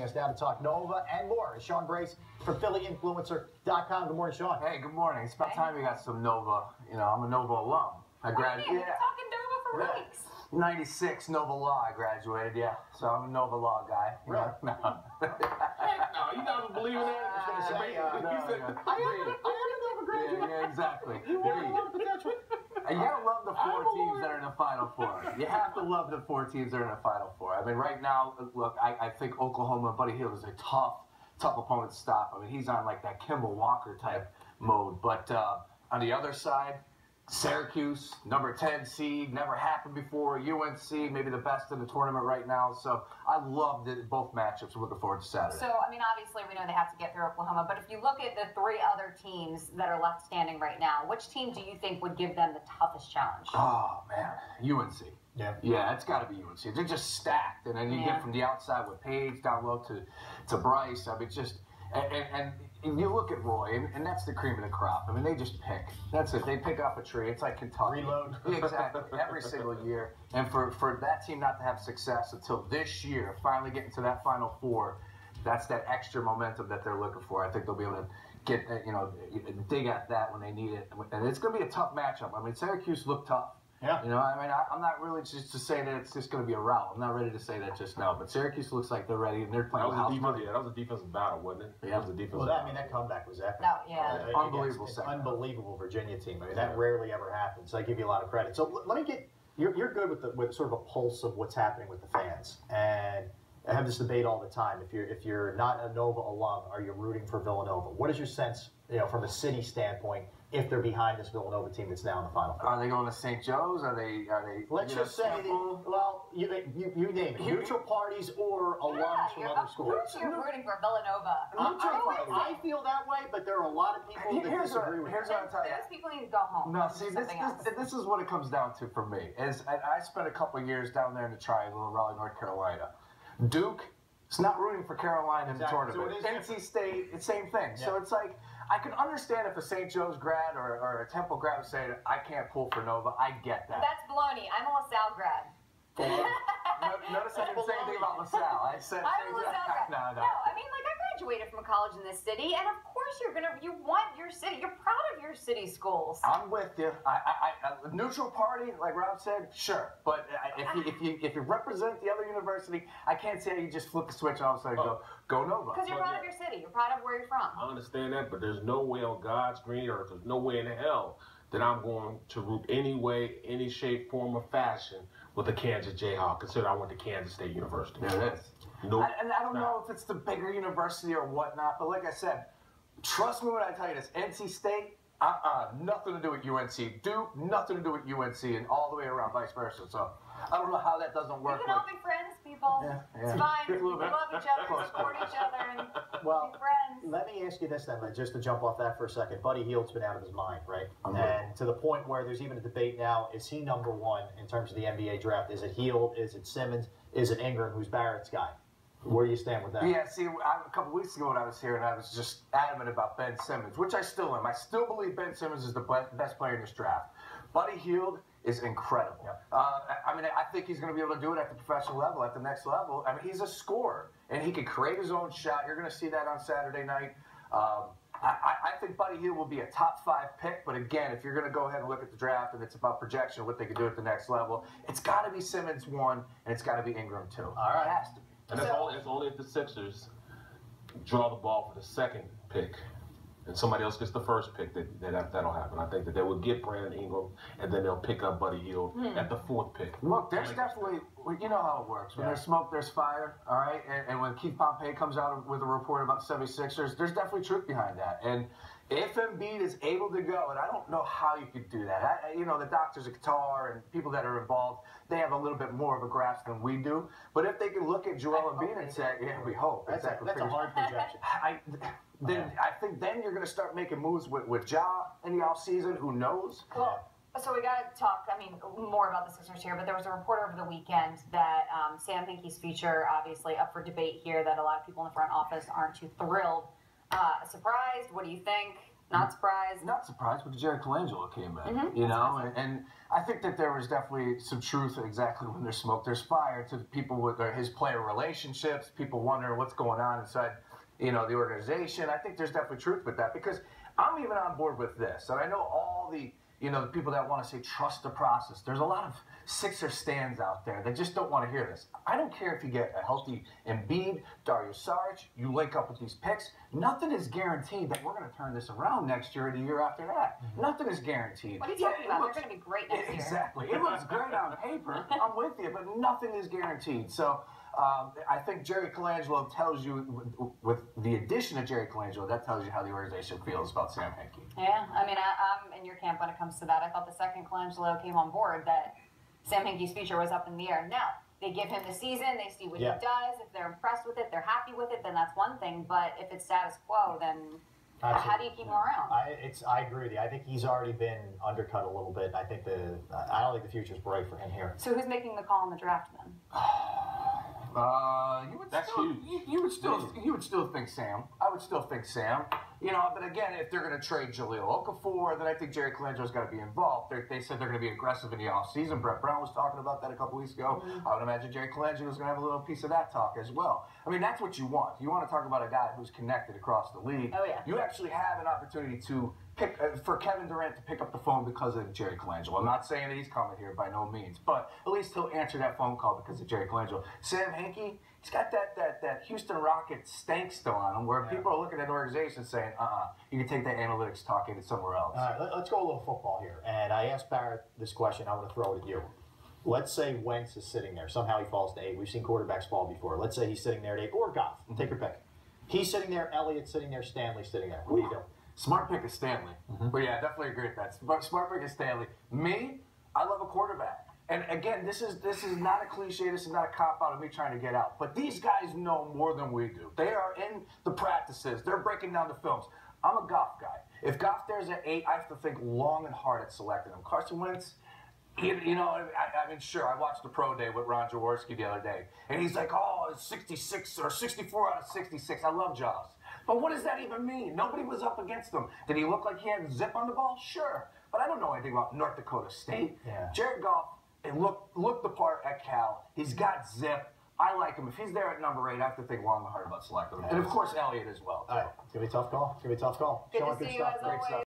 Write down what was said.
us now to talk Nova and more. Sean Brace from PhillyInfluencer.com. Good morning, Sean. Hey, good morning. It's about time we got some Nova. You know, I'm a Nova alum. I graduated. We've been talking Nova for weeks. 96 Nova Law I graduated, yeah. So I'm a Nova Law guy. Really? No. No, you don't believe in that? I was going to say, I am a Nova graduate. Yeah, exactly. You have a lot of potential. And you gotta love the four teams that are in the Final Four. You have to love the four teams that are in the Final Four. I mean, right now, look, I think Oklahoma, Buddy Hield is a tough opponent to stop. I mean, he's on like that Kimball Walker type mode. But on the other side, Syracuse, number 10 seed, never happened before. UNC, maybe the best in the tournament right now. So I loved both matchups. Looking forward to Saturday. So, I mean, obviously we know they have to get through Oklahoma, but if you look at the three other teams that are left standing right now, which team do you think would give them the toughest challenge? Oh, man. UNC. Yeah. Yeah, it's got to be UNC. They're just stacked. And then you get from the outside with Page down low to Bryce. I mean, just and you look at Roy, and that's the cream of the crop. I mean, they just pick. That's it. They pick off a tree. It's like Kentucky. Reload. Exactly. Every single year. And for that team not to have success until this year, finally getting to that Final Four, that's that extra momentum that they're looking for. I think they'll be able to get, dig at that when they need it. And it's going to be a tough matchup. I mean, Syracuse looked tough. Yeah. You know, I mean, I'm not really just to say that it's just going to be a rout. I'm not ready to say that just now. But Syracuse looks like they're ready, and they're playing with house money. That was a defensive battle, wasn't it? Yeah. That was a defensive Well, battle. I mean, that comeback was epic. No, yeah. Unbelievable It's second. unbelievable Virginia team. I mean, that rarely ever happens. So I give you a lot of credit. So let me get you're good with sort of a pulse of what's happening with the fans, and I have this debate all the time. If you're not a Nova alum, are you rooting for Villanova? What is your sense, from a city standpoint, if they're behind this Villanova team that's now in the Final Four? Are they going to St. Joe's? Are they? Let's just say, you name it. Neutral parties or alums from other schools. You're rooting for Villanova. I feel that way, but there are a lot of people that disagree with Here's that. what I'll tell you. Those people need to go home. No, see, this is what it comes down to for me. I spent a couple of years down there in the Triangle in Raleigh, North Carolina. Duke is not rooting for Carolina in the tournament. So NC State, it's same thing. Yeah. So it's like, I can understand if a St. Joe's grad or a Temple grad would say, I can't pull for Nova. I get that. That's baloney. I'm a LaSalle grad. Notice I didn't say anything about LaSalle. I said I'm a LaSalle grad. No. I mean, like, I graduated from a college in this city, and of course you want your city. You're proud of your city schools. I'm with you. A neutral party, like Rob said, sure. But if you represent the other university, I can't say you just flip the switch and all of a sudden go Nova. Because you're proud of your city. You're proud of where you're from. I understand that, but there's no way on God's green earth, there's no way in hell that I'm going to root any way, any shape, form, or fashion with the Kansas Jayhawk, consider I went to Kansas State University. There it is. Nope. And I don't know if it's the bigger university or whatnot, but like I said, trust me when I tell you this, NC State, nothing to do with UNC. Duke, nothing to do with UNC, and all the way around, vice versa. So I don't know how that doesn't work. We can all be friends, people. Yeah. It's fine. We love each other, support each other, and be friends. Let me ask you this then, just to jump off that for a second. Buddy Hield's been out of his mind, right? And to the point where there's even a debate now, is he number one in terms of the NBA draft? Is it Hield? Is it Simmons? Is it Ingram, who's Barrett's guy? Where do you stand with that? Yeah, see, a couple weeks ago when I was here, and I was just adamant about Ben Simmons, which I still am. I still believe Ben Simmons is the best player in this draft. Buddy Hield is incredible. Yep. I mean, I think he's going to be able to do it at the professional level, at the next level. I mean, he's a scorer, and he can create his own shot. You're going to see that on Saturday night. I think Buddy Hield will be a top 5 pick, but again, if you're going to go ahead and look at the draft and it's about projection, what they can do at the next level, it's got to be Simmons 1, and it's got to be Ingram 2. All right. It has to be. And it's only if the Sixers draw the ball for the second pick and somebody else gets the first pick that'll happen. I think that they will get Brandon Ingram, and then they'll pick up Buddy Hield at the 4th pick. Look, there's definitely, you know how it works. When there's smoke, there's fire, all right? And when Keith Pompey comes out with a report about the 76ers, there's definitely truth behind that. And if Embiid is able to go, and I don't know how you could do that. The doctors at Qatar and people that are involved, they have a little bit more of a grasp than we do. But if they can look at Joel Embiid and say, yeah, we hope. That's a hard projection. I think then you're going to start making moves with Ja in the offseason. Who knows? Well, so we got to talk, more about the Sixers here, but there was a report over the weekend that Sam Hinkie's future, obviously up for debate here, that a lot of people in the front office aren't too thrilled. Surprised? What do you think? Not surprised. Not surprised, but Jerry Colangelo came in, Mhm. you know, and I think that there was definitely some truth exactly when there's smoke, there's fire to people with his player relationships, people wondering what's going on inside, you know, the organization. I think there's definitely truth with that because I'm even on board with this, and I know all the, you know, the people that want to say trust the process. There's a lot of Sixer stands out there that just don't want to hear this. I don't care if you get a healthy Embiid, Dario Saric, you link up with these picks. Nothing is guaranteed that we're going to turn this around next year or the year after that. Nothing is guaranteed. What are you talking about? They're going to be great next year. Exactly. It looks great on paper. I'm with you, but nothing is guaranteed. So I think Jerry Colangelo tells you, with the addition of Jerry Colangelo, that tells you how the organization feels about Sam Hinkie. Yeah, I mean, I'm in your camp when it comes to that. I thought the second Colangelo came on board that Sam Hinkie's future was up in the air. Now, they give him the season, they see what he does. If they're impressed with it, they're happy with it, then that's one thing. But if it's status quo, then how do you keep him around? I agree with you. I think he's already been undercut a little bit. I don't think the future's bright for him here. So who's making the call on the draft then? You would still think Sam. I would still think Sam. You know, but again, if they're going to trade Jahlil Okafor, then I think Jerry Colangelo's got to be involved. They said they're going to be aggressive in the offseason. Brett Brown was talking about that a couple weeks ago. I would imagine Jerry Colangelo's going to have a little piece of that talk as well. I mean, that's what you want. You want to talk about a guy who's connected across the league. Oh, yeah. You actually have an opportunity to pick for Kevin Durant to pick up the phone because of Jerry Colangelo. I'm not saying that he's coming here by no means, but at least he'll answer that phone call because of Jerry Colangelo. Sam Hinkie, he's got that Houston Rockets stank still on him where people are looking at organizations saying, you can take that analytics talk into somewhere else. All right, let's go a little football here. And I asked Barrett this question. I'm going to throw it at you. Let's say Wentz is sitting there. Somehow he falls to 8. We've seen quarterbacks fall before. Let's say he's sitting there at 8, or Goff. Take your pick. He's sitting there, Elliott's sitting there, Stanley's sitting there. What do you do? Smart pick is Stanley. But yeah, definitely agree with that. Smart pick is Stanley. Me, I love a quarterback. And again, this is not a cliche. This is not a cop-out of me trying to get out. But these guys know more than we do. They are in the practices. They're breaking down the films. I'm a Goff guy. If Goff there's at 8, I have to think long and hard at selecting him. Carson Wentz, you know, I mean, sure, I watched the pro day with Ron Jaworski the other day. And he's like, oh, it's 66 or 64 out of 66. I love Jaws. But what does that even mean? Nobody was up against him. Did he look like he had zip on the ball? Sure. But I don't know anything about North Dakota State. Yeah. Jared Goff, looked the part at Cal. He's got zip. I like him. If he's there at number 8, I have to think long and hard about selecting him. And, of course, Elliott as well. All right. It's going to be a tough call. Good to see you as always.